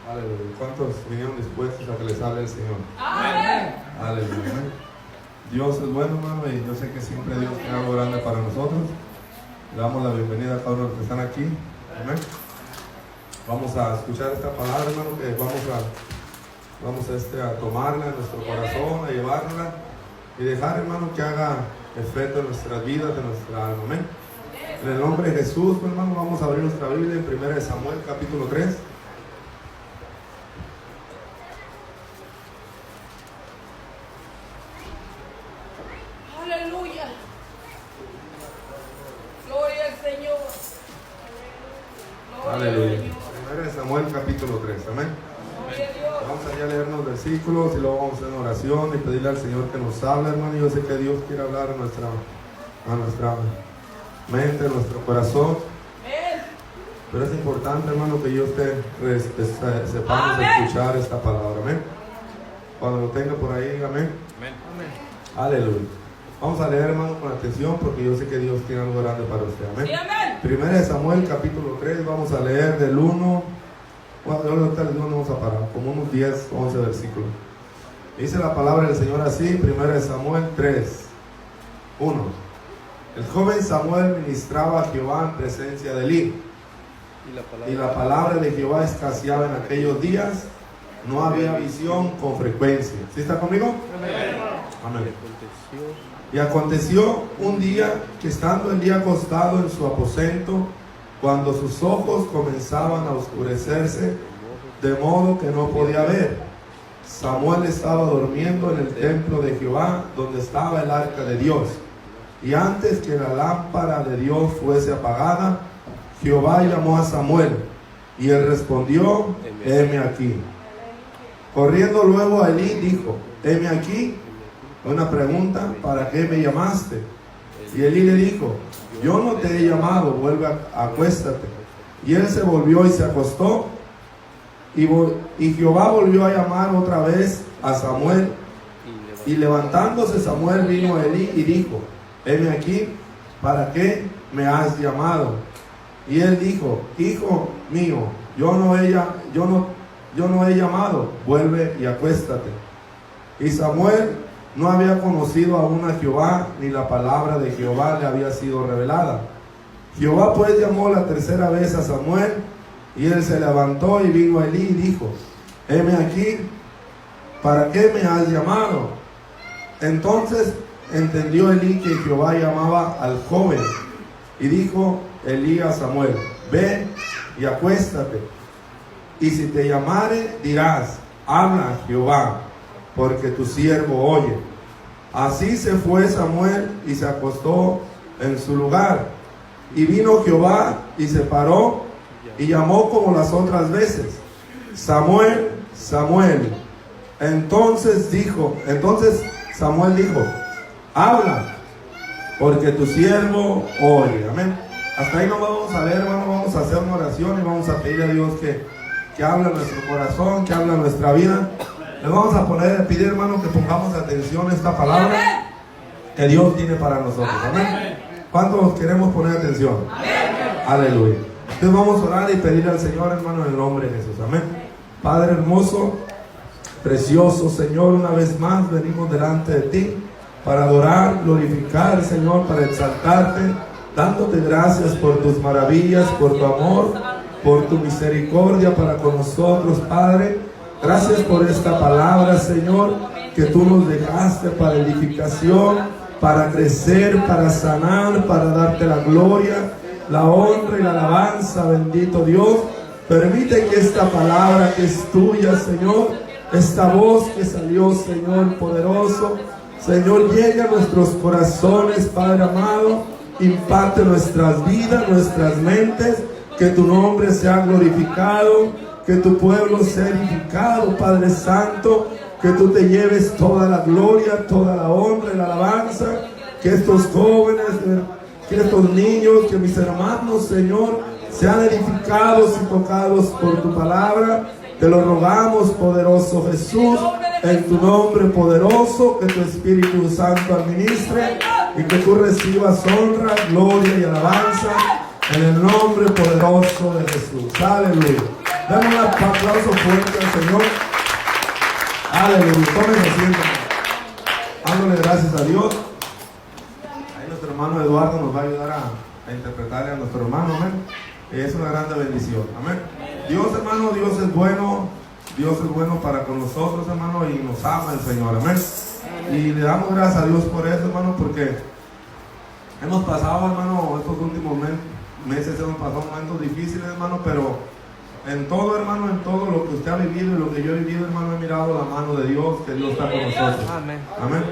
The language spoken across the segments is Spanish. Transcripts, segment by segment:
Aleluya. ¿Cuántos vinieron dispuestos a que les hable el Señor? Amén. Aleluya. Dios es bueno, hermano, y yo sé que siempre Dios tiene algo grande para nosotros. Le damos la bienvenida a cada uno de los que están aquí. Amén. Vamos a escuchar esta palabra, hermano, que vamos a tomarla en nuestro corazón, a llevarla y dejar, hermano, que haga efecto en nuestras vidas, en nuestra alma. Amén. En el nombre de Jesús, hermano, vamos a abrir nuestra Biblia en 1 Samuel, capítulo 3. Aleluya. Gloria al Señor. Gloria Aleluya. al Señor. 1 Samuel, capítulo 3. Amén. Gloria a Dios. Vamos allá a leer los versículos y luego vamos a hacer una oración y pedirle al Señor que nos hable, hermano. Yo sé que Dios quiere hablar a nuestra mente, a nuestro corazón. Amén. Pero es importante, hermano, que yo sepamos Amén. escuchar esta palabra. Amén. Cuando lo tenga por ahí, amén. Amén. Aleluya. Vamos a leer, hermano, con atención porque yo sé que Dios tiene algo grande para usted. Amén. Sí, amén. 1 Samuel, capítulo 3, vamos a leer del 1. Bueno, ahorita no vamos a parar, como unos 10, 11 versículos. Dice la palabra del Señor así, 1 Samuel 3, 1. El joven Samuel ministraba a Jehová en presencia de Elí. Y la palabra de Jehová escaseaba en aquellos días. No había visión con frecuencia. ¿Sí está conmigo? Amén. Y aconteció un día que estando Elí acostado en su aposento, cuando sus ojos comenzaban a oscurecerse, de modo que no podía ver, Samuel estaba durmiendo en el templo de Jehová, donde estaba el arca de Dios. Y antes que la lámpara de Dios fuese apagada, Jehová llamó a Samuel, y él respondió: heme aquí. Corriendo luego a Elí, dijo: heme aquí. Una pregunta: ¿para qué me llamaste? Y Elí le dijo: yo no te he llamado, vuelve, acuéstate. Y él se volvió y se acostó. Y Jehová volvió a llamar otra vez a Samuel. Y levantándose Samuel vino a Elí y dijo: heme aquí, ¿para qué me has llamado? Y él dijo: hijo mío, yo no he llamado, vuelve y acuéstate. Y Samuel no había conocido aún a Jehová, ni la palabra de Jehová le había sido revelada. Jehová pues llamó la tercera vez a Samuel, y él se levantó y vino a Elí y dijo: heme aquí, ¿para qué me has llamado? Entonces entendió Elí que Jehová llamaba al joven, y dijo Elí a Samuel: ve y acuéstate, y si te llamare dirás: habla Jehová, porque tu siervo oye. Así se fue Samuel y se acostó en su lugar. Y vino Jehová y se paró y llamó como las otras veces: Samuel, Samuel. Entonces Samuel dijo: habla, porque tu siervo oye. Amén. Hasta ahí no vamos a leer, hermano. Vamos a hacer una oración y vamos a pedir a Dios que hable a nuestro corazón, que hable a nuestra vida. Le vamos a pedir, hermano, que pongamos atención a esta palabra que Dios tiene para nosotros. Amén. ¿Cuántos queremos poner atención? Amén. Aleluya. Entonces vamos a orar y pedirle al Señor, hermano, en el nombre de Jesús. Amén. Padre hermoso, precioso Señor, una vez más venimos delante de ti para adorar, glorificar, Señor, para exaltarte, dándote gracias por tus maravillas, por tu amor, por tu misericordia para con nosotros, Padre. Gracias por esta palabra, Señor, que tú nos dejaste para edificación, para crecer, para sanar, para darte la gloria, la honra y la alabanza. Bendito Dios, permite que esta palabra que es tuya, Señor, esta voz que salió, Señor poderoso, Señor, llegue a nuestros corazones, Padre amado, impacte nuestras vidas, nuestras mentes, que tu nombre sea glorificado, que tu pueblo sea edificado, Padre Santo, que tú te lleves toda la gloria, toda la honra y la alabanza, que estos jóvenes, que estos niños, que mis hermanos, Señor, sean edificados y tocados por tu palabra. Te lo rogamos, poderoso Jesús, en tu nombre poderoso, que tu Espíritu Santo administre y que tú recibas honra, gloria y alabanza En el nombre poderoso de Jesús. Aleluya. Dame un aplauso fuerte al Señor. Aleluya. Tómense asiento. Dándole gracias a Dios. Ahí nuestro hermano Eduardo nos va a ayudar a interpretarle a nuestro hermano. Amén. Es una grande bendición. Amén. Dios, hermano, Dios es bueno. Dios es bueno para con nosotros, hermano, y nos ama el Señor. Amén. Y le damos gracias a Dios por eso, hermano, porque hemos pasado, hermano, estos últimos meses hemos pasado momentos difíciles, hermano, pero en todo, hermano, en todo lo que usted ha vivido y lo que yo he vivido, hermano, he mirado la mano de Dios, que Dios está con nosotros. Amén. Amén.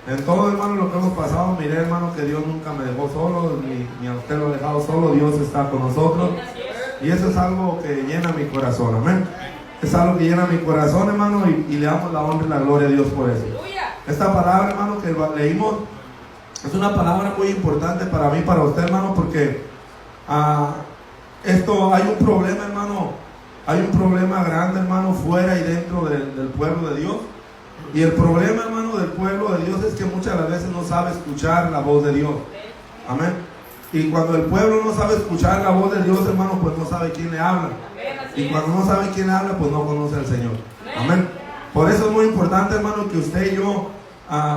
En todo, hermano, lo que hemos pasado, miré, hermano, que Dios nunca me dejó solo, ni a usted lo ha dejado solo. Dios está con nosotros. Y eso es algo que llena mi corazón. Amén. Es algo que llena mi corazón, hermano, y le damos la honra y la gloria a Dios por eso. Esta palabra, hermano, que leímos, es una palabra muy importante para mí, para usted, hermano, porque hay un problema, hermano. Hay un problema grande, hermano, fuera y dentro del pueblo de Dios. Y el problema, hermano, del pueblo de Dios es que muchas de las veces no sabe escuchar la voz de Dios. Amén. Y cuando el pueblo no sabe escuchar la voz de Dios, hermano, pues no sabe quién le habla. Y cuando no sabe quién le habla, pues no conoce al Señor. Amén. Por eso es muy importante, hermano, que usted y yo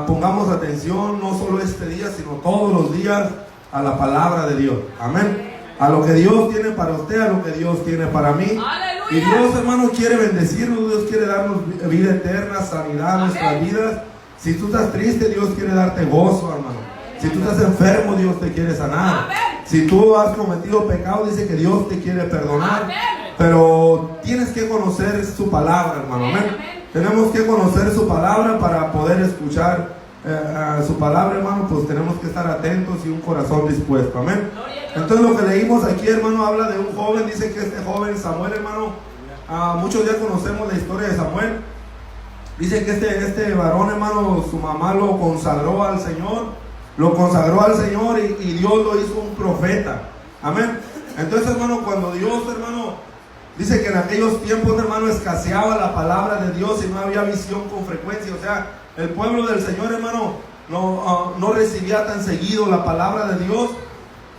pongamos atención, no solo este día, sino todos los días, a la palabra de Dios. Amén. A lo que Dios tiene para usted, a lo que Dios tiene para mí. ¡Aleluya! Y Dios, hermano, quiere bendecirnos. Dios quiere darnos vida eterna, sanidad a nuestras vidas. Si tú estás triste, Dios quiere darte gozo, hermano. Si tú estás enfermo, Dios te quiere sanar. Amén. Si tú has cometido pecado, dice que Dios te quiere perdonar. Amén. Pero tienes que conocer su palabra, hermano. Amén. Tenemos que conocer su palabra para poder escuchar su palabra, hermano. Pues tenemos que estar atentos y un corazón dispuesto. Amén. Entonces lo que leímos aquí, hermano, habla de un joven. Dice que este joven Samuel, hermano, muchos ya conocemos la historia de Samuel. Dice que este varón, hermano, su mamá lo consagró al Señor. Lo consagró al Señor y Dios lo hizo un profeta. Amén. Entonces, hermano, cuando Dios, hermano, dice que en aquellos tiempos, hermano, escaseaba la palabra de Dios y no había visión con frecuencia. O sea, el pueblo del Señor, hermano, no recibía tan seguido la palabra de Dios.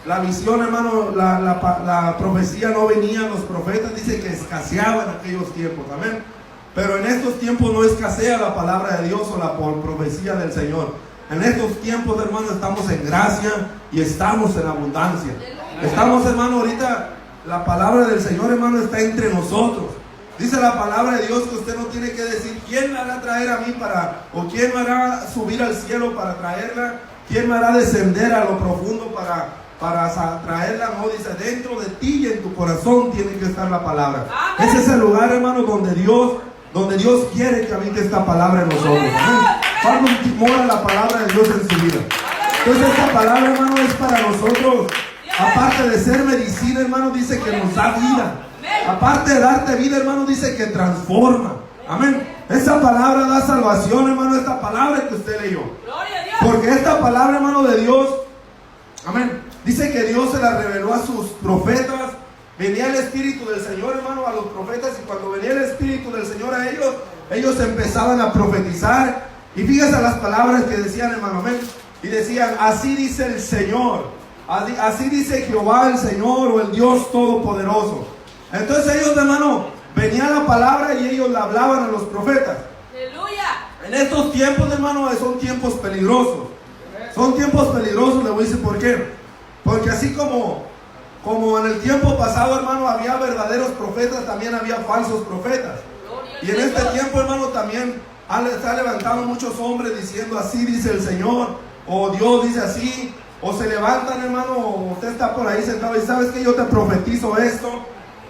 La visión, hermano, la profecía no venía a los profetas. Dice que escaseaba en aquellos tiempos. Amén. Pero en estos tiempos no escasea la palabra de Dios o la profecía del Señor. En estos tiempos, hermano, estamos en gracia y estamos en abundancia. Estamos, hermano, ahorita la palabra del Señor, hermano, está entre nosotros. Dice la palabra de Dios que usted no tiene que decir quién me hará traer a mí o quién me hará subir al cielo para traerla, quién me hará descender a lo profundo para traerla. No, dice, dentro de ti y en tu corazón tiene que estar la palabra. Ese es el lugar, hermano, donde Dios quiere que habite esta palabra en nosotros. Amén. Cuando mora la palabra de Dios en su vida. Entonces esta palabra, hermano, es para nosotros. Aparte de ser medicina, hermano, dice que nos da vida. Aparte de darte vida, hermano, dice que transforma. Amén. Esta palabra da salvación, hermano. Esta palabra que usted leyó. Porque esta palabra, hermano, de Dios, amén, dice que Dios se la reveló a sus profetas. Venía el Espíritu del Señor, hermano, a los profetas. Y cuando venía el Espíritu del Señor a ellos empezaban a profetizar. Y fíjese las palabras que decían, hermano, amén. Y decían, así dice el Señor, así dice Jehová el Señor o el Dios Todopoderoso. Entonces ellos, hermano, venía la palabra y ellos la hablaban a los profetas. Aleluya. En estos tiempos, hermano, son tiempos peligrosos. Son tiempos peligrosos, le voy a decir por qué. Porque así como en el tiempo pasado, hermano, había verdaderos profetas, también había falsos profetas. Y en este tiempo, hermano, también está levantando muchos hombres diciendo así dice el Señor, o Dios dice así, o se levantan, hermano, o usted está por ahí sentado y sabes que yo te profetizo esto.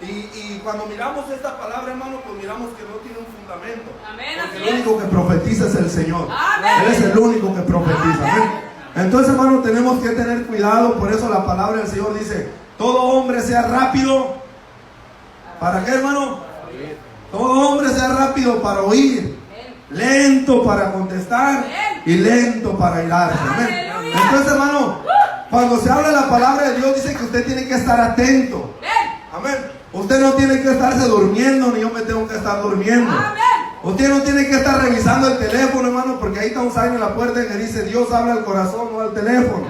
Y cuando miramos esta palabra, hermano, pues miramos que no tiene un fundamento. Amén, porque el único que profetiza es el Señor. Amén. Él es el único que profetiza. Amén. Entonces, hermano, tenemos que tener cuidado. Por eso la palabra del Señor dice, todo hombre sea rápido. ¿Para qué, hermano? Todo hombre sea rápido para oír, lento para contestar y lento para irarse. Amén. Entonces, hermano, cuando se habla la palabra de Dios, dice que usted tiene que estar atento. Amén. Usted no tiene que estarse durmiendo, ni yo me tengo que estar durmiendo. Usted no tiene que estar revisando el teléfono, hermano, porque ahí está un signo en la puerta que dice Dios habla al corazón, no al teléfono.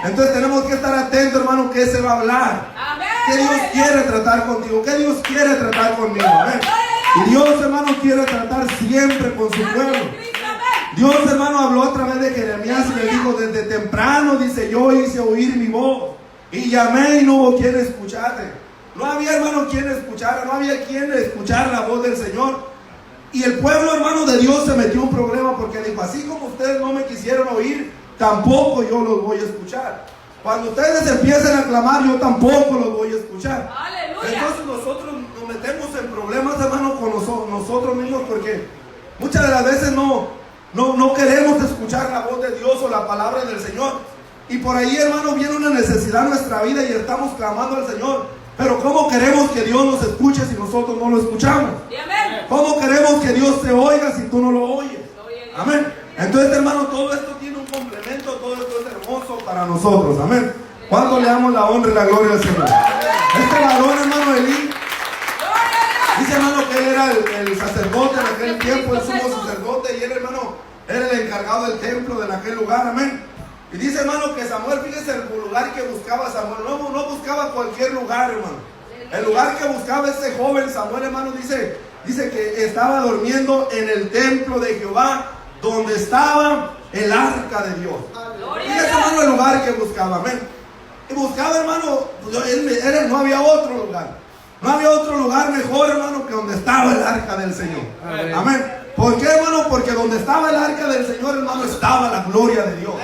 Entonces tenemos que estar atentos, hermano, que se va a hablar. Amén. Que Dios quiere tratar contigo, que Dios quiere tratar conmigo. Amén. Y Dios, hermano, quiere tratar siempre con su pueblo. Dios, hermano, habló a través de Jeremías y le dijo: desde temprano, dice, yo hice oír mi voz y llamé y no hubo quien escuchara. No había, hermano, quien escuchara, no había quien escuchara la voz del Señor. Y el pueblo, hermano, de Dios se metió en un problema porque dijo: así como ustedes no me quisieron oír, tampoco yo los voy a escuchar. Cuando ustedes empiecen a clamar, yo tampoco los voy a escuchar. Aleluya. Entonces nosotros nos metemos en problemas, hermano, con nosotros mismos, porque muchas de las veces no queremos escuchar la voz de Dios o la palabra del Señor. Y por ahí, hermano, viene una necesidad en nuestra vida y estamos clamando al Señor. Pero ¿cómo queremos que Dios nos escuche si nosotros no lo escuchamos? Amén. ¿Cómo queremos que Dios te oiga si tú no lo oyes? Amén. Entonces, hermano, todo esto tiene un complemento, todo esto es hermoso para nosotros. Amén. ¿Cuándo le damos la honra y la gloria al Señor? Este varón, hermano Elí, dice, hermano, que él era el sacerdote en aquel tiempo, el sumo sacerdote, y él, hermano, era el encargado del templo de aquel lugar. Amén. Y dice, hermano, que Samuel, fíjese el lugar que buscaba Samuel, no buscaba cualquier lugar, hermano. El lugar que buscaba ese joven Samuel, hermano, dice que estaba durmiendo en el templo de Jehová, donde estaba el arca de Dios. Fíjese, hermano, el lugar que buscaba, amén. Y buscaba, hermano, no había otro lugar. No había otro lugar mejor, hermano, que donde estaba el arca del Señor. Amén. ¿Por qué, hermano? Porque donde estaba el arca del Señor, hermano, estaba la gloria de Dios.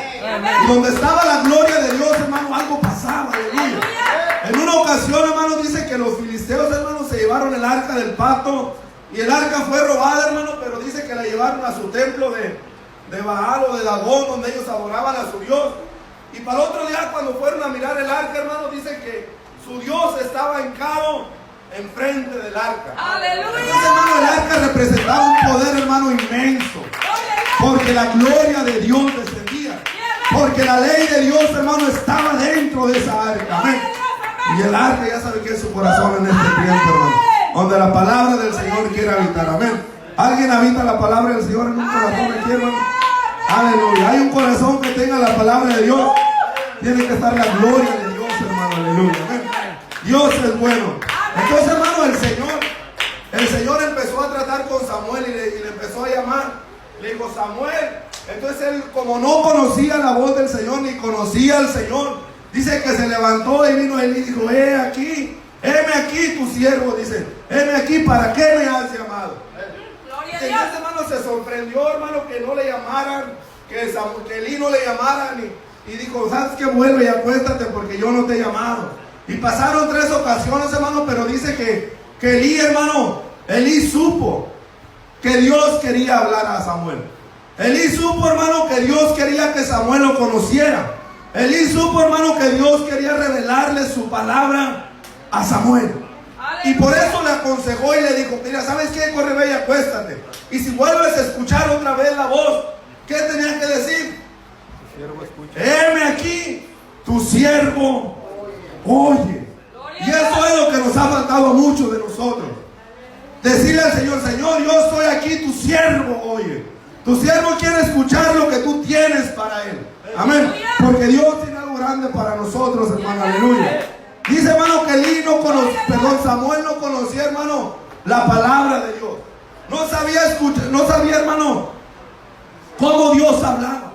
Y donde estaba la gloria de Dios, hermano, algo pasaba, aleluya. En una ocasión, hermano, dice que los filisteos, hermano, se llevaron el arca del pacto. Y el arca fue robada, hermano, pero dice que la llevaron a su templo de Baal o de Dagón, donde ellos adoraban a su Dios. Y para el otro día, cuando fueron a mirar el arca, hermano, dice que su Dios estaba hincado enfrente del arca. Aleluya. Entonces, hermano, el arca representaba un poder, hermano, inmenso. Porque la gloria de Dios descendía. Porque la ley de Dios, hermano, estaba dentro de esa arca. Amén. Y el arca, ya sabe que es su corazón en este tiempo, hermano. Donde la palabra del Señor quiere habitar. Amén. ¿Alguien habita la palabra del Señor en un corazón aquí, hermano? Aleluya. Hay un corazón que tenga la palabra de Dios. Tiene que estar la gloria de Dios, hermano. Aleluya. Amén. Dios es bueno. Entonces, hermano, el Señor empezó a tratar con Samuel y le empezó a llamar. Le dijo: Samuel. Entonces él, como no conocía la voz del Señor ni conocía al Señor, dice que se levantó y vino él y dijo: heme aquí tu siervo. Dice: heme aquí, ¿para qué me has llamado? Y ese, hermano, se sorprendió, hermano, que no le llamaran, que Elí no le llamaran, y dijo: ¿sabes qué? Vuelve y acuéstate porque yo no te he llamado. Y pasaron 3 ocasiones, hermano, pero dice que Elí supo que Dios quería hablar a Samuel. Elí supo, hermano, que Dios quería que Samuel lo conociera. Elí supo, hermano, que Dios quería revelarle su palabra a Samuel. Y por eso le aconsejó y le dijo: mira, ¿sabes qué? Corre, ve y acuéstate. Y si vuelves a escuchar otra vez la voz, ¿qué tenías que decir? Heme aquí, tu siervo oye. Y eso es lo que nos ha faltado a muchos de nosotros. Decirle al Señor: Señor, yo estoy aquí, tu siervo oye. Tu siervo quiere escuchar lo que tú tienes para él. Amén. Porque Dios tiene algo grande para nosotros, hermano. Aleluya. Dice, hermano, que Samuel no conocía, hermano, la palabra de Dios. No sabía, hermano, cómo Dios hablaba.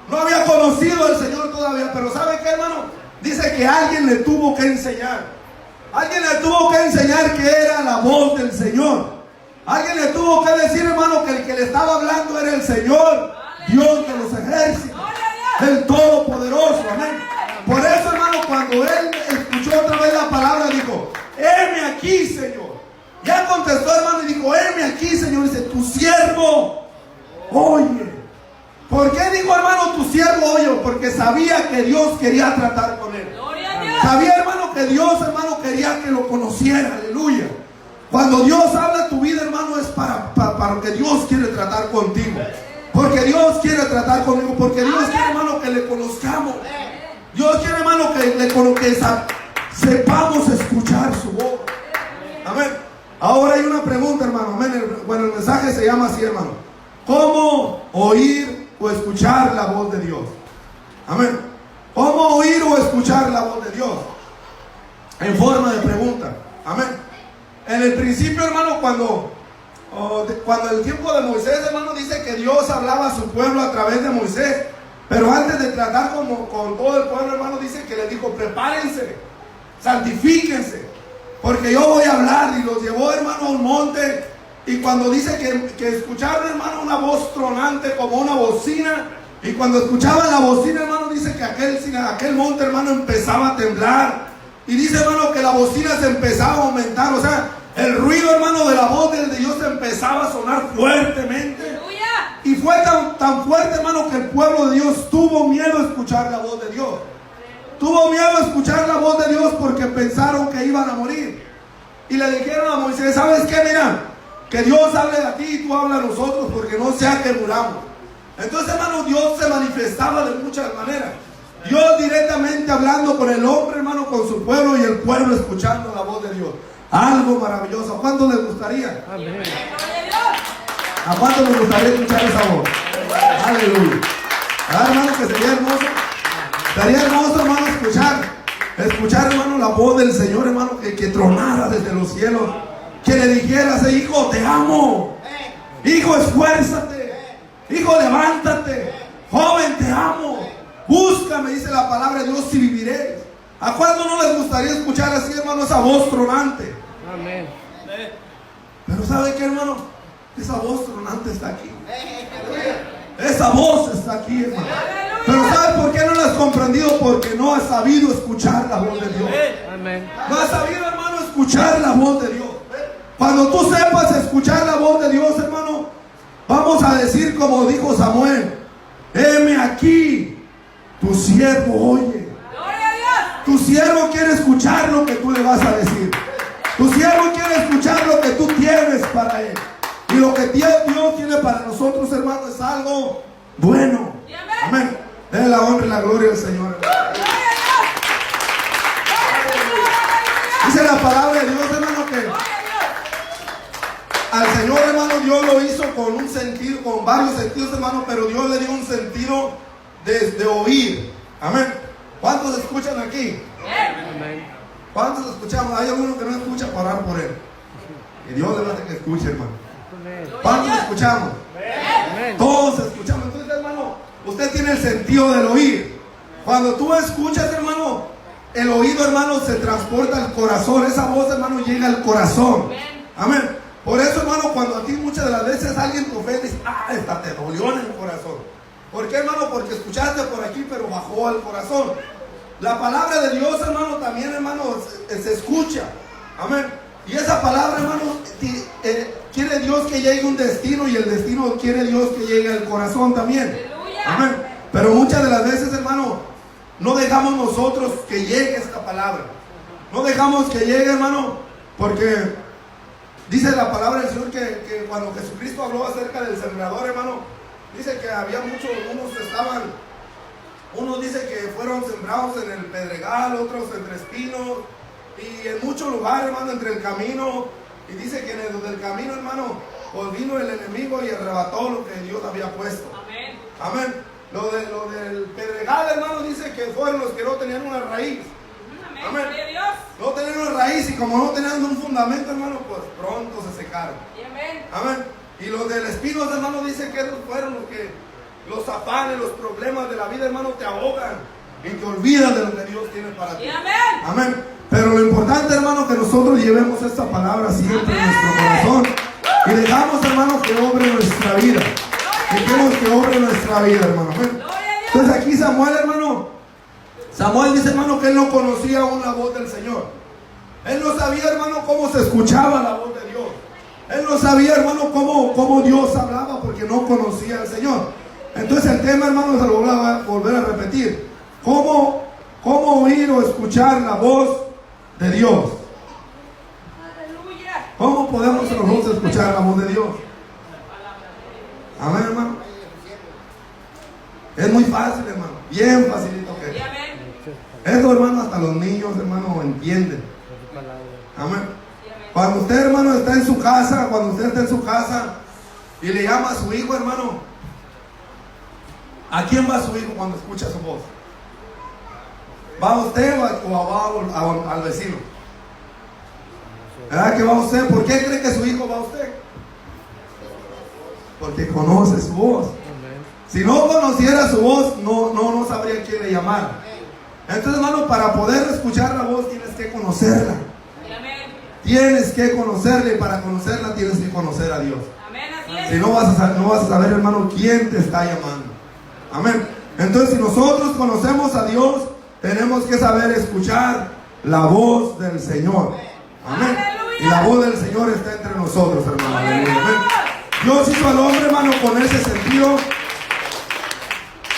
No había conocido al Señor todavía. Pero ¿sabe qué, hermano? Dice que alguien le tuvo que enseñar. Alguien le tuvo que enseñar que era la voz del Señor. Alguien le tuvo que decir, hermano, que el que le estaba hablando era el Señor, Dios de los ejércitos, el Todopoderoso. Amén. Por eso, hermano, cuando él escuchó otra vez la palabra, dijo: heme aquí, Señor. Ya contestó, hermano, y dijo: heme aquí, Señor. Dice: tu siervo oye. ¿Por qué dijo, hermano, tu siervo oye? Porque sabía que Dios quería tratar con él. Sabía, hermano, que Dios, hermano, quería que lo conociera. Aleluya. Cuando Dios habla a tu vida, hermano, es para que Dios quiere tratar contigo. Porque Dios quiere tratar conmigo. Porque Dios quiere, hermano, que le conozcamos. Dios quiere, hermano, que sepamos escuchar su voz. Amén. Ahora hay una pregunta, hermano. Amén. Bueno, el mensaje se llama así, hermano: ¿cómo oír o escuchar la voz de Dios? Amén. ¿Cómo oír o escuchar la voz de Dios? En forma de pregunta. Amén. En el principio, hermano, cuando el tiempo de Moisés, hermano, dice que Dios hablaba a su pueblo a través de Moisés. Pero antes de tratar con todo el pueblo, hermano, dice que les dijo: prepárense, santifíquense, porque yo voy a hablar. Y los llevó, hermano, a un monte. Y cuando dice que escucharon, hermano, una voz tronante como una bocina. Y cuando escuchaban la bocina, hermano, dice que aquel monte, hermano, empezaba a temblar. Y dice, hermano, que la bocina se empezaba a aumentar. O sea, el ruido, hermano, de la voz de Dios empezaba a sonar fuertemente. Y fue tan fuerte, hermano, que el pueblo de Dios tuvo miedo a escuchar la voz de Dios. Tuvo miedo a escuchar la voz de Dios porque pensaron que iban a morir. Y le dijeron a Moisés: ¿sabes qué? Mira, que Dios hable a ti y tú habla a nosotros, porque no sea que muramos. Entonces, hermano, Dios se manifestaba de muchas maneras. Dios directamente hablando con el hombre, hermano, con su pueblo, y el pueblo escuchando la voz de Dios. Algo maravilloso. ¿A cuánto les gustaría? Amén. ¿A cuánto les gustaría escuchar esa voz? Aleluya. Hermano, que sería hermoso. Sería hermoso, hermano, escuchar, hermano, la voz del Señor, hermano, que tronara desde los cielos. Que le dijeras: hijo, te amo. Hijo, esfuérzate. Hijo, levántate. Joven, te amo. Búscame, dice la palabra de Dios, y viviréis. ¿A cuánto no les gustaría escuchar así, hermano, esa voz tronante? Amén. Pero ¿sabe qué, hermano? Esa voz tronante está aquí. Esa voz está aquí, hermano. Pero ¿sabe por qué no la has comprendido? Porque no has sabido escuchar la voz de Dios. Amén. No has sabido, hermano, escuchar la voz de Dios. Cuando tú sepas escuchar la voz de Dios, hermano, vamos a decir como dijo Samuel: heme aquí, tu siervo oye. Tu siervo quiere escuchar lo que tú le vas a decir. Tu siervo quiere escuchar lo que tú tienes para él. Y lo que Dios tiene para nosotros, hermano, es algo bueno. Amén. Denle la honra y la gloria al Señor. Dice la palabra de Dios, hermano, que al Señor, hermano, Dios lo hizo con un sentido, con varios sentidos, hermano, pero Dios le dio un sentido de oír. Amén. ¿Cuántos escuchan aquí? Amén. ¿Cuántos escuchamos? Hay alguno que no escucha para orar por él. Y Dios le va a hacer que escuche, hermano. ¿Cuántos escuchamos? Amén. Todos escuchamos. Entonces, hermano, usted tiene el sentido del oír. Cuando tú escuchas, hermano, el oído, hermano, se transporta al corazón. Esa voz, hermano, llega al corazón. Amén. Por eso, hermano, cuando a ti muchas de las veces alguien te ofende, dice: esta te dolió en el corazón. ¿Por qué, hermano? Porque escuchaste por aquí, pero bajó al corazón. La palabra de Dios, hermano, también, hermano, se escucha. Amén. Y esa palabra, hermano, quiere Dios que llegue a un destino, y el destino quiere Dios que llegue al corazón también. Amén. Pero muchas de las veces, hermano, no dejamos nosotros que llegue esta palabra. No dejamos que llegue, hermano, porque dice la palabra del Señor que cuando Jesucristo habló acerca del sembrador, hermano, dice que había muchos, unos dice que fueron sembrados en el pedregal, otros entre espinos, y en muchos lugares, hermano, entre el camino. Y dice que en el camino, hermano, pues vino el enemigo y arrebató lo que Dios había puesto. Amén. Amén. Lo del pedregal, hermano, dice que fueron los que no tenían una raíz. Amén. No tenían una raíz, y como no tenían un fundamento, hermano, pues pronto se secaron. Amén. Y los del espino, hermano, dice que esos fueron los que los afanes, los problemas de la vida, hermano, te ahogan y te olvidas de lo que Dios tiene para ti. Amén. Amén. Pero lo importante, hermano, que nosotros llevemos esta palabra siempre en nuestro corazón y dejamos, hermano, que obre nuestra vida. Dejemos que obre nuestra vida, hermano. Amén. Entonces aquí Samuel, hermano, Samuel dice, hermano, que él no conocía aún la voz del Señor. Él no sabía, hermano, cómo se escuchaba la voz de Dios. Él no sabía, hermano, cómo Dios hablaba, porque no conocía al Señor. Entonces el tema, hermano, se lo voy a volver a repetir. ¿Cómo oír o escuchar la voz de Dios? ¿Cómo podemos nosotros escuchar la voz de Dios? Amén, hermano. Es muy fácil, hermano. Bien facilito que es. Eso, hermano, hasta los niños, hermano, entienden. Amén. Cuando usted, hermano, está en su casa, y le llama a su hijo, hermano, ¿a quién va su hijo cuando escucha su voz? ¿Va usted o va al vecino? ¿Verdad que va usted? ¿Por qué cree que su hijo va a usted? Porque conoce su voz. Si no conociera su voz, no sabría quién le llamar. Entonces, hermano, para poder escuchar la voz tienes que conocerla. Tienes que conocerla, y para conocerla tienes que conocer a Dios. Si no vas a saber, hermano, quién te está llamando. Amén. Entonces, si nosotros conocemos a Dios, tenemos que saber escuchar la voz del Señor. Amén. Y la voz del Señor está entre nosotros, hermano. Amén. Dios hizo al hombre, hermano, con ese sentido.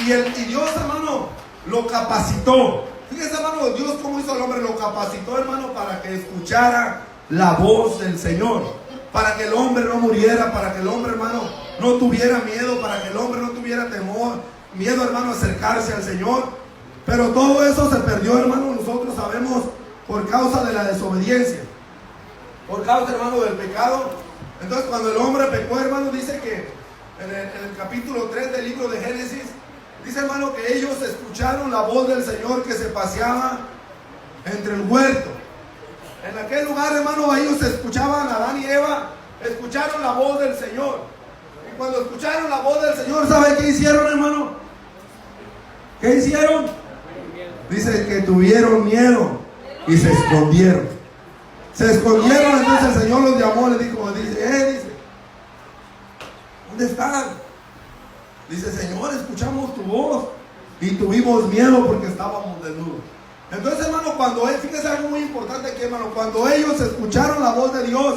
Y Dios, hermano, lo capacitó. Fíjese, hermano, Dios cómo hizo al hombre, lo capacitó, hermano, para que escuchara la voz del Señor. Para que el hombre no muriera, para que el hombre, hermano, no tuviera miedo, para que el hombre no tuviera temor, miedo, hermano, a acercarse al Señor. Pero todo eso se perdió, hermano, nosotros sabemos, por causa de la desobediencia, por causa, hermano, del pecado. Entonces, cuando el hombre pecó, hermano, dice que en el capítulo 3 del libro de Génesis, dice, hermano, que ellos escucharon la voz del Señor que se paseaba entre el huerto. En aquel lugar, hermano, ellos escuchaban, Adán y Eva escucharon la voz del Señor. Y cuando escucharon la voz del Señor, ¿sabe qué hicieron, hermano? ¿Qué hicieron? Dice que tuvieron miedo y se escondieron. Se escondieron, entonces el Señor los llamó, le dijo, dice, ¿dónde están? Dice, Señor, escuchamos tu voz y tuvimos miedo porque estábamos desnudos. Entonces, hermano, fíjese algo muy importante aquí, hermano, cuando ellos escucharon la voz de Dios,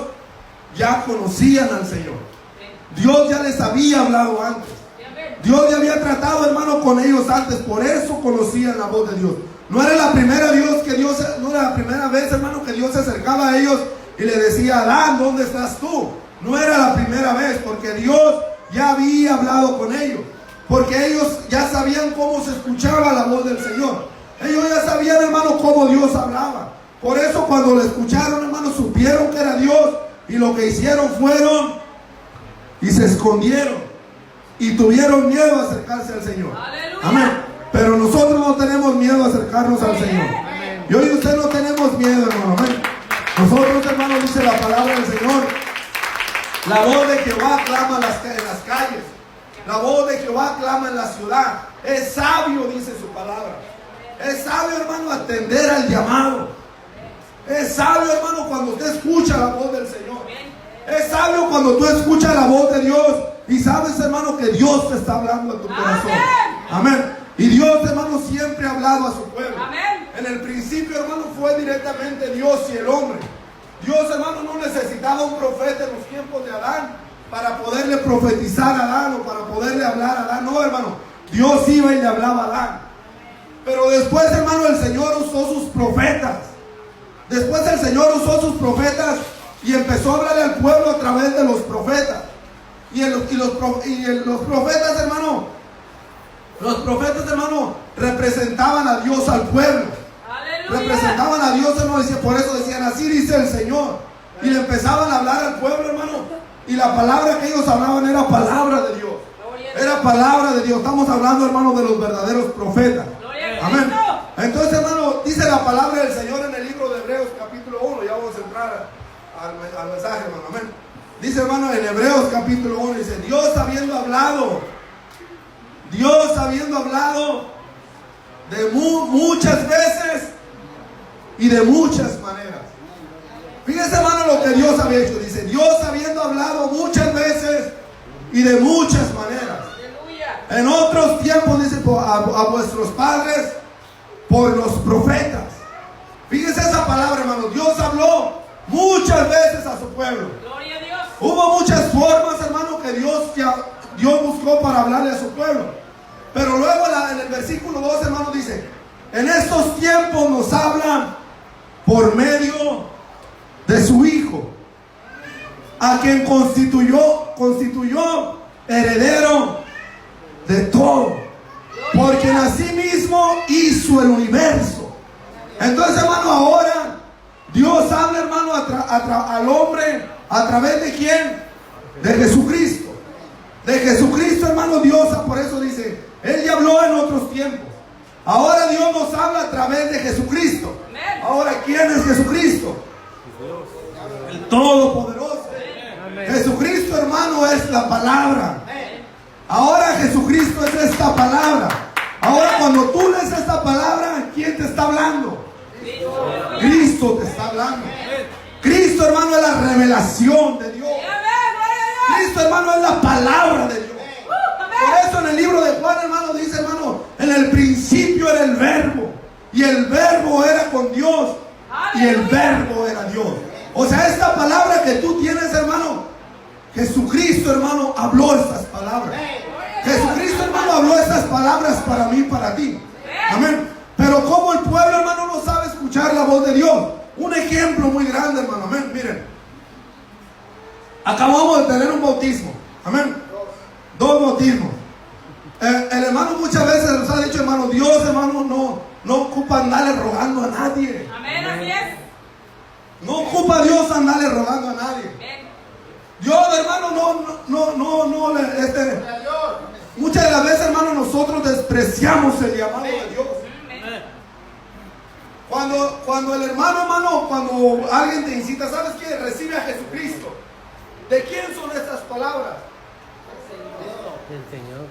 ya conocían al Señor. Dios ya les había hablado antes. Dios ya había tratado, hermano, con ellos antes, por eso conocían la voz de Dios. No era la primera vez, hermano, que Dios se acercaba a ellos y le decía, Adán, ¿dónde estás tú? No era la primera vez, porque Dios ya había hablado con ellos, porque ellos ya sabían cómo se escuchaba la voz del Señor. Ellos ya sabían, hermano, cómo Dios hablaba. Por eso cuando lo escucharon, hermano, supieron que era Dios, y lo que hicieron fueron y se escondieron y tuvieron miedo a acercarse al Señor. ¡Aleluya! Amén. Pero nosotros no tenemos miedo a acercarnos al Señor. Amén. Yo y usted no tenemos miedo, hermano. Amén. Nosotros, hermano, dice la palabra del Señor, la voz de Jehová clama en las calles, la voz de Jehová clama en la ciudad. Es sabio, dice su palabra. Es sabio, hermano, atender al llamado. Es sabio, hermano, cuando usted escucha la voz del Señor. Es sabio cuando tú escuchas la voz de Dios y sabes, hermano, que Dios te está hablando a tu corazón. Amén. Y Dios, hermano, siempre ha hablado a su pueblo. Amén. En el principio, hermano, fue directamente Dios y el hombre. Dios, hermano, no necesitaba un profeta en los tiempos de Adán para poderle profetizar a Adán o para poderle hablar a Adán. No, hermano, Dios iba y le hablaba a Adán. Pero después, hermano, el Señor usó sus profetas. Después el Señor usó sus profetas y empezó a hablarle al pueblo a través de los profetas. Los profetas, hermano, representaban a Dios al pueblo. ¡Aleluya! Representaban a Dios, hermano, por eso decían, así dice el Señor. Y le empezaban a hablar al pueblo, hermano. Y la palabra que ellos hablaban era palabra de Dios. Era palabra de Dios. Estamos hablando, hermano, de los verdaderos profetas. Amén. Entonces, hermano, dice la palabra del Señor en el libro de Hebreos capítulo 1. Ya vamos a entrar al mensaje, hermano. Amén. Dice, hermano, en Hebreos capítulo 1, dice, Dios habiendo hablado de muchas veces y de muchas maneras. Fíjese, hermano, lo que Dios había hecho. Dice, Dios habiendo hablado muchas veces y de muchas maneras. En otros tiempos, dice, a vuestros padres por los profetas. Fíjese esa palabra, hermano. Dios habló muchas veces a su pueblo. Gloria a Dios. Hubo muchas formas, hermano, que Dios buscó para hablarle a su pueblo. Pero luego en el versículo 2, hermano, dice, en estos tiempos nos hablan por medio de su Hijo, a quien constituyó heredero de todo, porque en asimismo hizo el universo. Entonces, hermano, ahora Dios habla, hermano, al hombre a través de ¿quién? De Jesucristo. De Jesucristo, hermano, Dios, por eso dice, Él ya habló en otros tiempos. Ahora Dios nos habla a través de Jesucristo. Amén. Ahora, ¿quién es Jesucristo? El Todopoderoso. Amén. Jesucristo, hermano, es la palabra. Ahora Jesucristo es esta palabra. Ahora cuando tú lees esta palabra, ¿quién te está hablando? Cristo te está hablando. Cristo, hermano, es la revelación de Dios. Cristo, hermano, es la palabra de Dios. Por eso en el libro de Juan, hermano, dice, hermano, en el principio era el verbo, y el verbo era con Dios, y el verbo era Dios. O sea, esta palabra que tú tienes, hermano, Jesucristo, hermano, habló estas palabras. Jesucristo, hermano, habló estas palabras para mí, para ti. Amén. Pero como el pueblo, hermano, no sabe escuchar la voz de Dios. Un ejemplo muy grande, hermano. Amén. Miren, acabamos de tener un bautismo. Amén. 2 bautismos. El hermano muchas veces nos ha dicho, hermano, Dios, hermano, no ocupa andarle rogando a nadie. Amén, así es. No ocupa Dios andarle rogando a nadie. Dios, hermano, muchas de las veces, hermano, nosotros despreciamos el llamado de Dios. Cuando el hermano, cuando alguien te incita, ¿sabes qué? Recibe a Jesucristo. ¿De quién son estas palabras? Del Señor.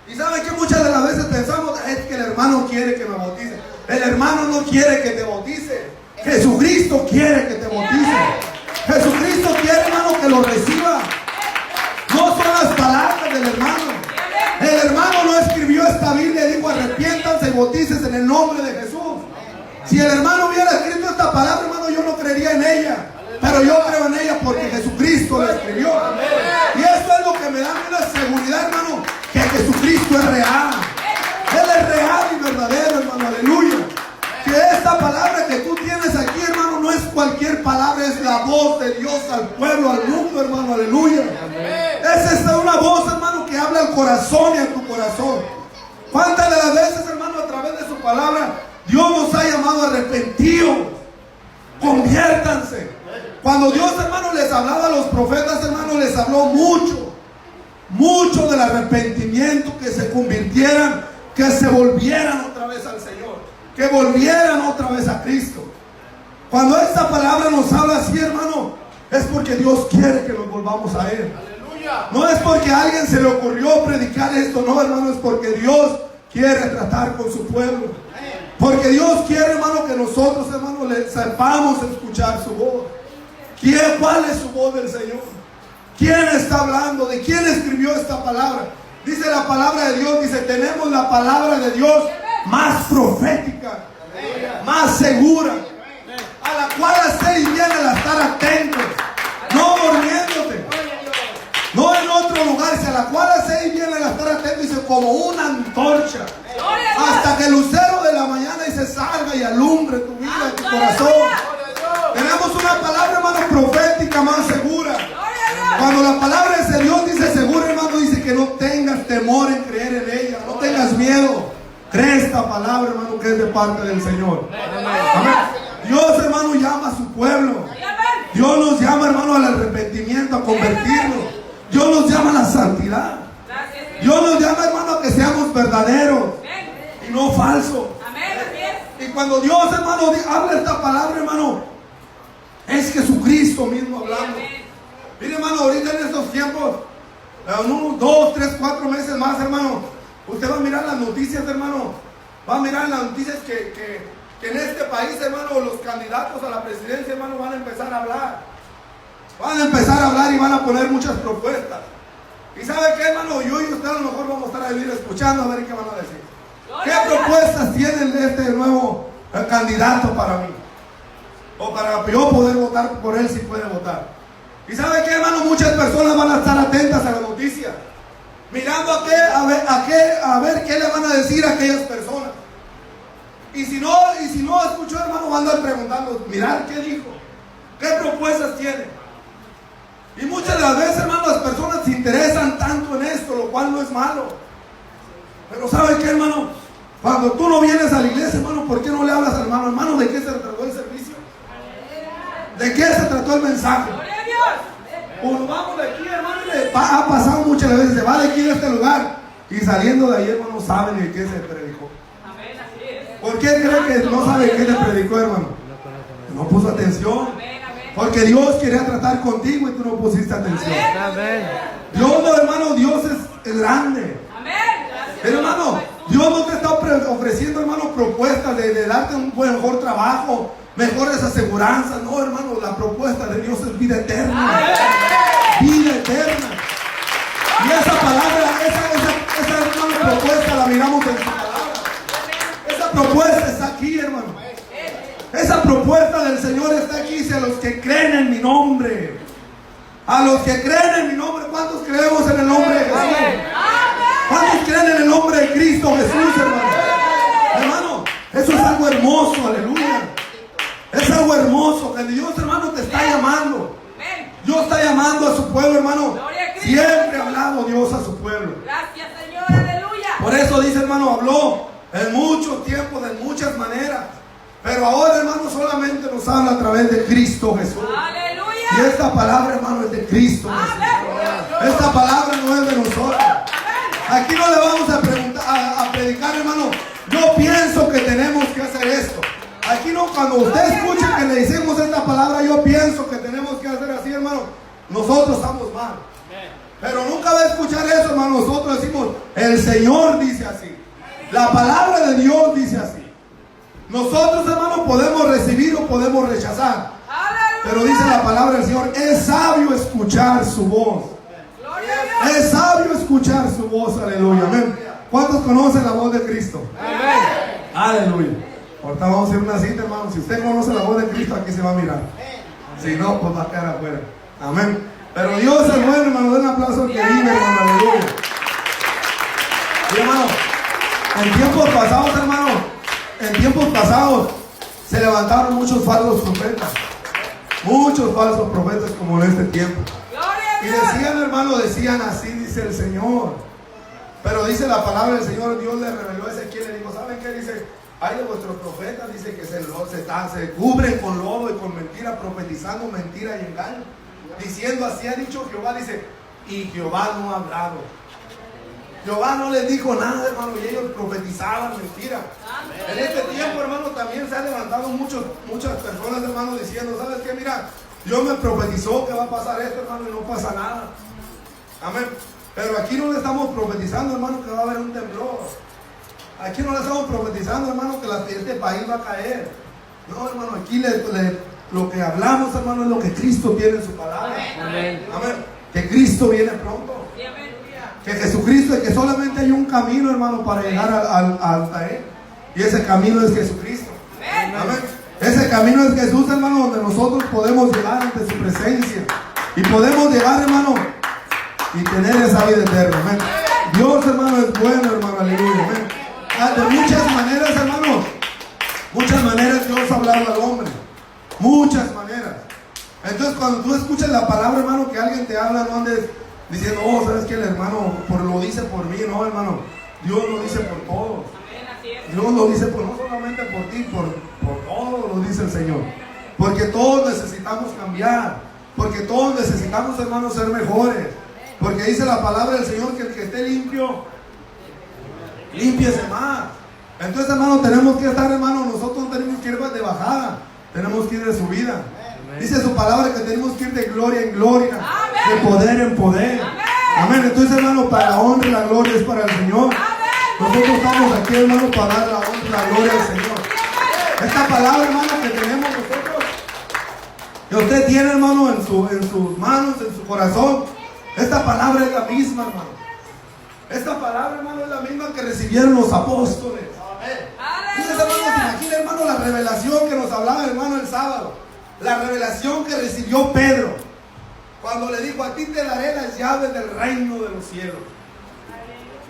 Y saben que muchas de las veces pensamos, es que el hermano quiere que me bautice. El hermano no quiere que te bautice. Jesucristo quiere que te bautice. Jesucristo quiere, hermano, que lo reciba. No son las palabras del hermano. El hermano no escribió esta Biblia y dijo, arrepiéntanse y bautícense en el nombre de Jesús. Si el hermano hubiera escrito esta palabra, hermano, yo no creería en ella. Pero yo creo en ella porque Jesucristo la escribió. Y eso es lo que me da una seguridad, hermano, que Jesucristo es real. Él es real y verdadero, hermano, aleluya. Que esta palabra que tú tienes aquí, hermano, no es cualquier palabra, es la voz de Dios al pueblo, al mundo, hermano, aleluya. Es esta una voz, hermano, que habla al corazón y a tu corazón. ¿Cuántas de las veces, hermano, a través de su palabra, Dios nos ha llamado a arrepentidos? Conviértanse. Cuando Dios, hermano, les hablaba a los profetas, hermano, les habló mucho del arrepentimiento, que se convirtieran, que se volvieran otra vez al Señor, que volvieran otra vez a Cristo. Cuando esta palabra nos habla así, hermano, es porque Dios quiere que nos volvamos a Él. No es porque a alguien se le ocurrió predicar esto, no, hermano, es porque Dios quiere tratar con su pueblo. Porque Dios quiere, hermano, que nosotros, hermano, le sepamos escuchar su voz. ¿Cuál es su voz del Señor? ¿Quién está hablando? ¿De quién escribió esta palabra? Dice la palabra de Dios, dice, tenemos la palabra de Dios más profética, más segura, a la cual hacéis bien al estar atentos, no durmiéndote, no en otro lugar, a la cual hacéis bien al estar atentos, dice, como una antorcha, hasta que el lucero de la mañana dice, salga y alumbre tu vida, tu corazón. Tenemos una palabra, hermano, profética más segura. Cuando la palabra es de Dios dice segura, hermano, dice que no tengas temor en creer en ella, no tengas miedo. Cree esta palabra, hermano, que es de parte del Señor. Amén. Dios, hermano, llama a su pueblo. Dios nos llama, hermano, al arrepentimiento, a convertirnos. Dios nos llama a la santidad. Dios nos llama, hermano, a que seamos verdaderos y no falsos. Y cuando Dios, hermano, habla esta palabra, hermano, es Jesucristo mismo hablando. Mire, hermano, ahorita en estos tiempos, en unos 2, 3, 4 meses más, hermano, usted va a mirar las noticias, hermano. Va a mirar las noticias que en este país, hermano, los candidatos a la presidencia, hermano, van a empezar a hablar. Van a empezar a hablar y van a poner muchas propuestas. ¿Y sabe qué, hermano? Yo y usted a lo mejor vamos a estar ahí escuchando a ver qué van a decir. ¿Qué propuestas tiene este nuevo candidato para mí? O para yo poder votar por él si puede votar. ¿Y sabe qué, hermano? Muchas personas van a estar atentas a la noticia, mirando a ver qué le van a decir a aquellas personas. Y si no escuchó, hermano, van a andar preguntando, mirar qué dijo, qué propuestas tiene. Y muchas de las veces, hermano, las personas se interesan tanto en esto, lo cual no es malo. Pero ¿sabe qué, hermano? Cuando tú no vienes a la iglesia, hermano, ¿por qué no le hablas al hermano? Hermano, ¿de qué se trató el servicio? ¿De qué se trató el mensaje? Cuando vamos de aquí, hermano, ha pasado muchas veces, se va de aquí de este lugar y saliendo de ahí, hermano, no saben de qué se predicó. ¿Por qué cree que no sabe qué le predicó, hermano? No puso atención. Porque Dios quería tratar contigo y tú no pusiste atención. Amén. Dios, no, hermano, Dios es grande. Pero hermano, Dios no te está ofreciendo, hermano, propuestas de darte un mejor trabajo, mejores aseguranzas. No, hermano, la propuesta de Dios es vida eterna. Vida eterna. Y esa palabra, esa hermano, propuesta la miramos en su palabra. Esa propuesta está aquí, hermano. Esa propuesta del Señor está aquí. Dice: a los que creen en mi nombre. A los que creen en mi nombre. ¿Cuántos creemos en el nombre de Jesús? ¿Cuántos creen en el nombre de Cristo Jesús, hermano? Hermano, eso es algo hermoso, aleluya. Es algo hermoso que Dios, hermano, te está llamando. Dios está llamando a su pueblo, hermano. Siempre ha hablado Dios a su pueblo. Gracias, Señor, aleluya. Por eso dice, hermano, habló en muchos tiempos, de muchas maneras. Pero ahora, hermano, solamente nos habla a través de Cristo Jesús. Aleluya. Y esta palabra, hermano, es de Cristo Jesús. Esta palabra no es de nosotros. Aquí no le vamos a preguntar, a predicar, hermano. Yo pienso que tenemos que hacer esto. Aquí no, cuando usted escuche que le decimos esta palabra, yo pienso que tenemos que hacer así, hermano, nosotros estamos mal. Pero nunca va a escuchar eso, hermano. Nosotros decimos: el Señor dice así. La palabra de Dios dice así. Nosotros, hermano, podemos recibir o podemos rechazar. Pero dice la palabra del Señor: es sabio escuchar su voz. Es sabio escuchar su voz, aleluya, amén. ¿Cuántos conocen la voz de Cristo? Amén. Aleluya. Ahorita vamos a hacer una cita, hermano. Si usted conoce la voz de Cristo, aquí se va a mirar. Si no, pues va a quedar afuera. Amén. Pero Dios es bueno, hermano. Den un aplauso al que vive, hermano, aleluya. Y hermano, en tiempos pasados, hermano, en tiempos pasados se levantaron muchos falsos profetas. Muchos falsos profetas como en este tiempo. Y decían, hermano, decían: así dice el Señor. Pero dice la palabra del Señor, Dios le reveló a Ezequiel, le dijo: ¿saben qué? Dice: hay de vuestros profetas, dice, que se cubren con lodo y con mentira, profetizando mentira y engaño, diciendo: así ha dicho Jehová. Dice: y Jehová no ha hablado. Jehová no les dijo nada, hermano, y ellos profetizaban mentira. En este tiempo, hermano, también se han levantado muchas personas, hermano, diciendo: ¿sabes qué? Mira, Dios me profetizó que va a pasar esto, hermano, y no pasa nada. Amén. Pero aquí no le estamos profetizando, hermano, que va a haber un temblor. Aquí no le estamos profetizando, hermano, que este país va a caer. No, hermano, aquí lo que hablamos, hermano, es lo que Cristo tiene en su palabra. Amén. Amén. Que Cristo viene pronto. Que Jesucristo, y que solamente hay un camino, hermano, para llegar a Él. Y ese camino es Jesucristo. Amén. Ese camino es Jesús, hermano, donde nosotros podemos llegar ante su presencia. Y podemos llegar, hermano, y tener esa vida eterna. Amén. Dios, hermano, es bueno, hermano, aleluya. Amén. De muchas maneras, hermano, muchas maneras Dios ha hablado al hombre. Muchas maneras. Entonces, cuando tú escuchas la palabra, hermano, que alguien te habla, no andes diciendo: oh, ¿sabes qué? El hermano lo dice por mí. No, hermano, Dios lo dice por todos. Dios lo dice no solamente por ti, por todos lo dice el Señor. Porque todos necesitamos cambiar. Porque todos necesitamos, hermanos, ser mejores. Porque dice la palabra del Señor que el que esté limpio, límpiese más. Entonces, hermano, tenemos que estar, hermano, nosotros no tenemos que ir de bajada, tenemos que ir de subida. Dice su palabra que tenemos que ir de gloria en gloria, de poder en poder. Amén. Entonces, hermano, para la honra y la gloria es para el Señor. Nosotros estamos aquí, hermano, para dar la honra y la gloria al Señor. Esta palabra, hermano, que tenemos nosotros, que usted tiene, hermano, en sus manos, en su corazón, esta palabra es la misma, hermano. Esta palabra, hermano, es la misma que recibieron los apóstoles. Entonces, hermano, se imagina, hermano, la revelación que nos hablaba, hermano, el sábado. La revelación que recibió Pedro cuando le dijo: a ti te daré las llaves del reino de los cielos.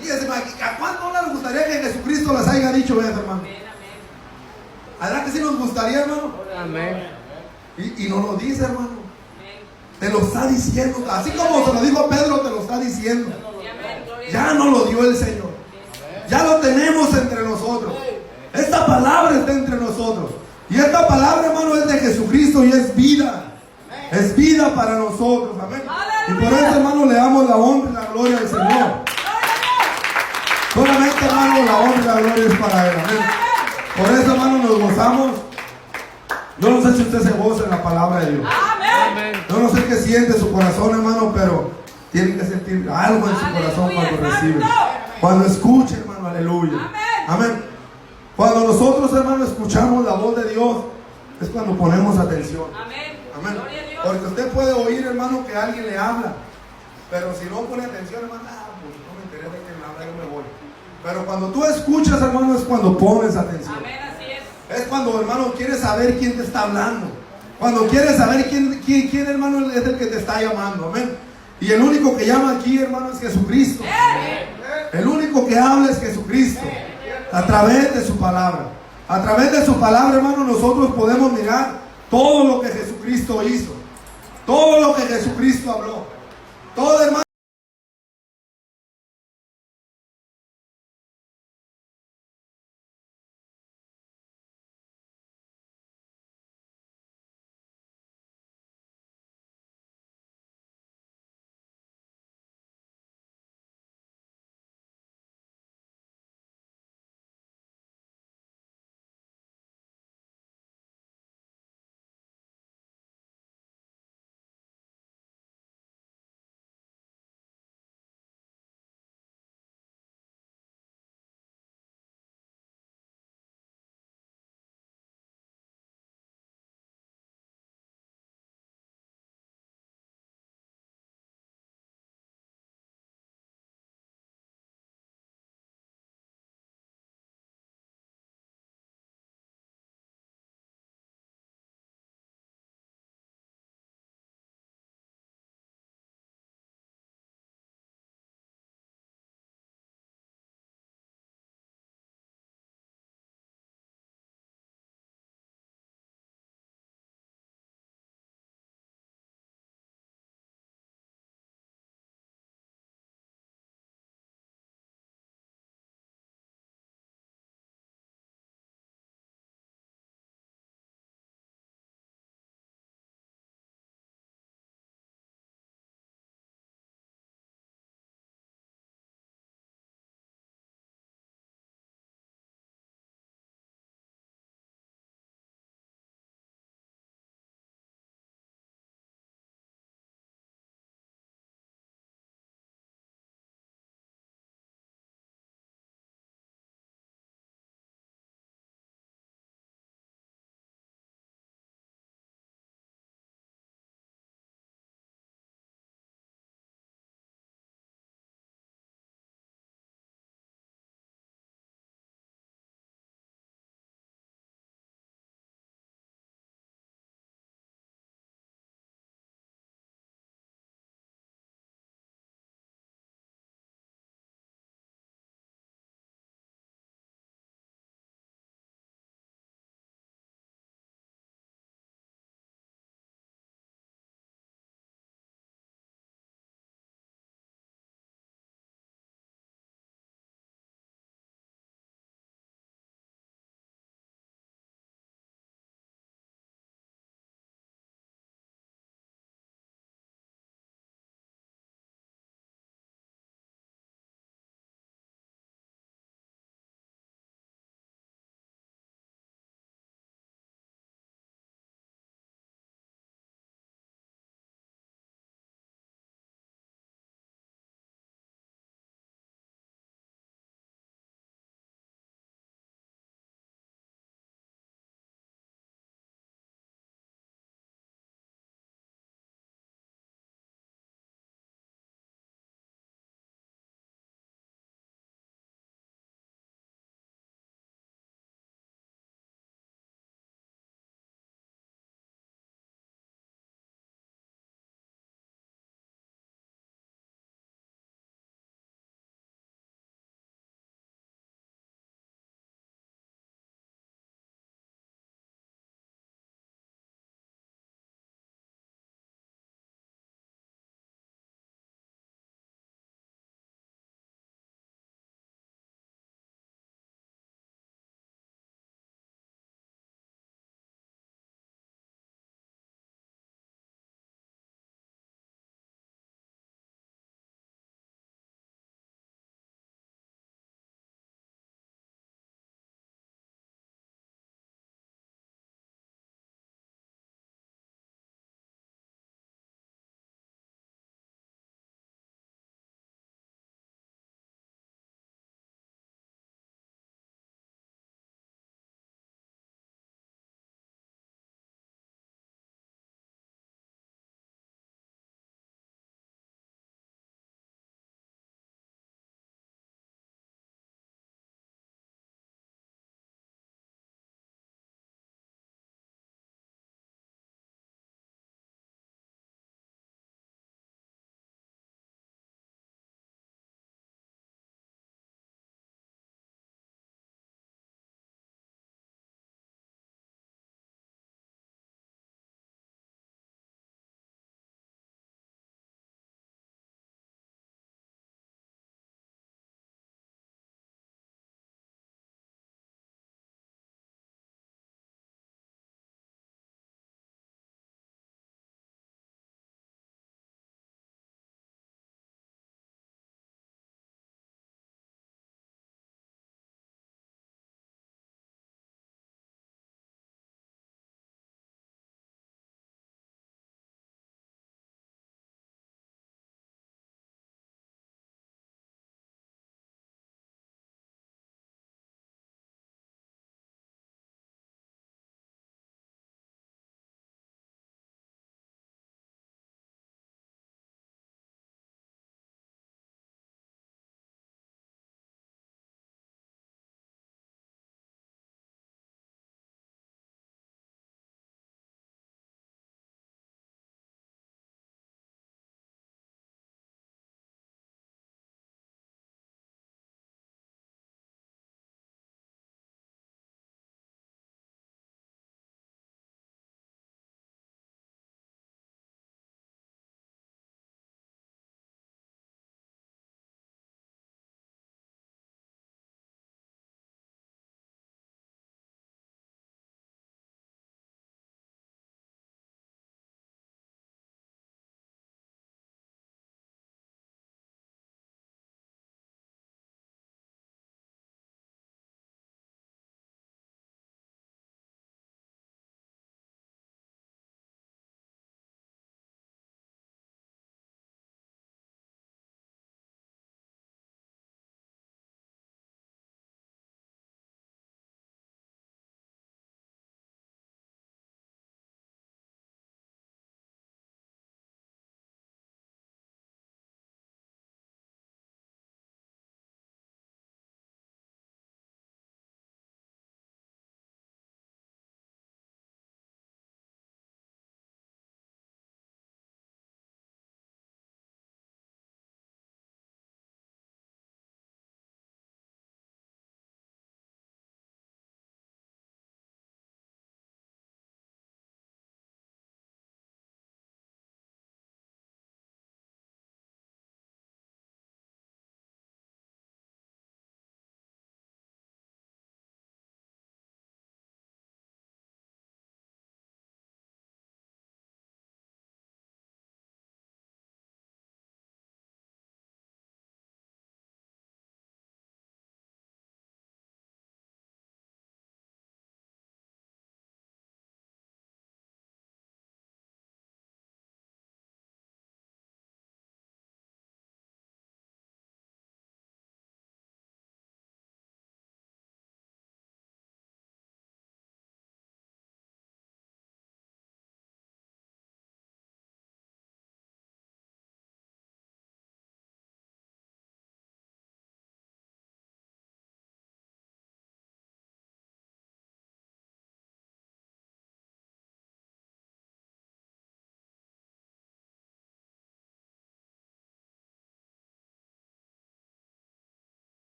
Fíjese, ¿a cuánto no les gustaría que Jesucristo les haya dicho eso, hermano? ¿Verdad que sí nos gustaría, hermano? Amén. Y nos lo dice, hermano. Te lo está diciendo. Así como se lo dijo a Pedro, te lo está diciendo. Ya nos lo dio el Señor. Ya lo tenemos entre nosotros. Esta palabra está entre nosotros. Y esta palabra, hermano, es de Jesucristo y es vida. Es vida para nosotros. Amén. Y por eso, hermano, le damos la honra y la gloria al Señor. Solamente, hermano, la honra y la gloria es para Él. Amén. Por eso, hermano, nos gozamos. Yo no sé si usted se goza en la palabra de Dios. Amén. Yo no sé qué siente su corazón, hermano, pero tiene que sentir algo en su corazón cuando recibe. Cuando escuche, hermano, aleluya. Amén. Cuando nosotros, hermano, escuchamos la voz de Dios, es cuando ponemos atención. Amén. Amén. Gloria a Dios. Porque usted puede oír, hermano, que alguien le habla, pero si no pone atención, hermano, pues no me interesa quién me habla, yo me voy. Pero cuando tú escuchas, hermano, es cuando pones atención. Amén, así es. Es cuando, hermano, quieres saber quién te está hablando. Cuando quieres saber quién, hermano, es el que te está llamando. Amén. Y el único que llama aquí, hermano, es Jesucristo. El único que habla es Jesucristo. A través de su palabra. A través de su palabra, hermano, nosotros podemos mirar todo lo que Jesucristo hizo. Todo lo que Jesucristo habló. Todo, hermano.